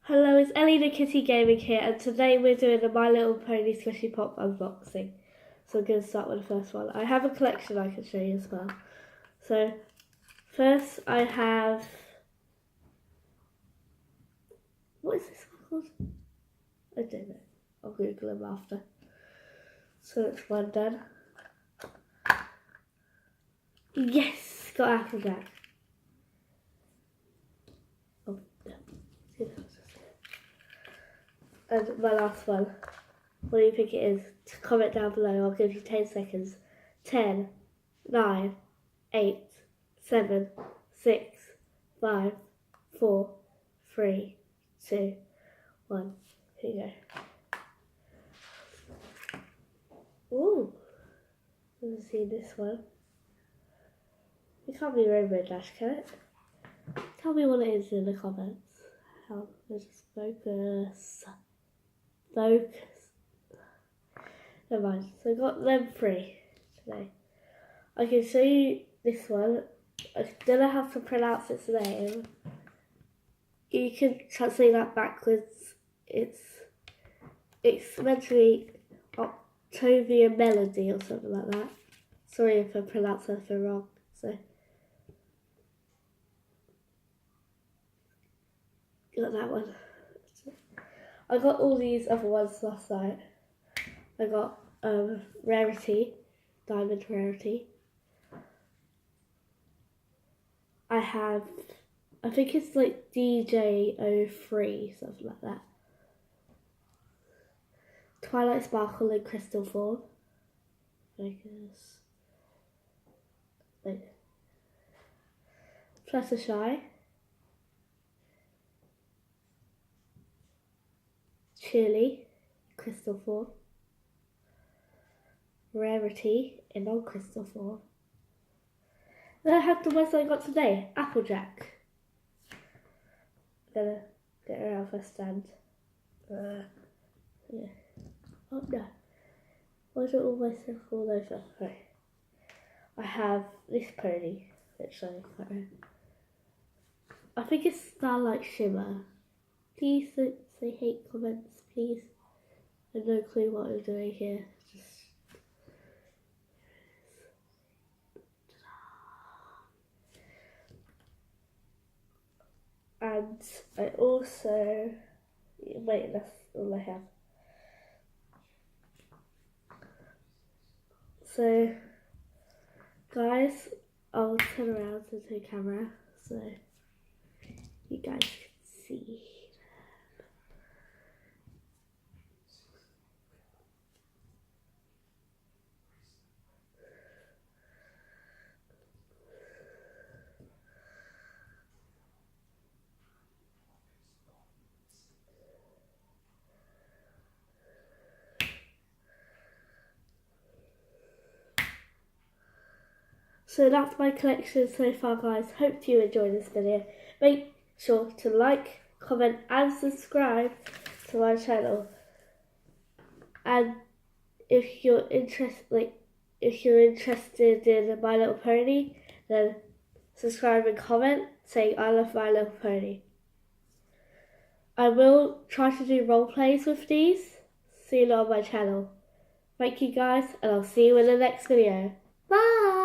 Hello, it's Ellie the Kitty Gaming here, and today we're doing a My Little Pony Squishy Pop unboxing. So I'm going to start with the first one. I have a collection I can show you as well. So, first I have... What is this one called? I don't know. I'll Google them after. So that's one done. Yes! Got Applejack. Oh, no. And my last one. What do you think it is? Comment down below. I'll give you 10 seconds. 10, 9, 8, 7, 6, 5, 4, 3, 2, 1. Here you go. Ooh. Let's see this one. It can't be Rainbow Dash, can it? Tell me what it is in the comments. Let's just focus. Focus. Never mind. So I got them three today. I can show you this one. I don't know how to pronounce its name. You can translate that backwards. It's meant to be Octavia Melody or something like that. Sorry if I pronounce anything wrong. So got that one. I got all these other ones last night. I got Rarity, Diamond Rarity. I think it's like DJ03, something like that. Twilight Sparkle in crystal form. Focus. Wait. Fluttershy. Chili, crystal form. Rarity in non-crystal form. Then I have the ones I got today. Applejack. I'm gonna get her out of her stand. Yeah. Oh no. Why is it almost fall over? Right. I have this pony, which I think it's Starlight Shimmer. Please don't say hate comments, please. I have no clue what I'm doing here. And I also, wait, that's all I have. So, guys, I'll turn around to the camera so you guys can see. So that's my collection so far, guys. Hope you enjoyed this video. Make sure to like, comment and subscribe to my channel. And if you're interested in My Little Pony, then subscribe and comment saying I love My Little Pony. I will try to do role plays with these. See you on my channel. Thank you guys, and I'll see you in the next video. Bye!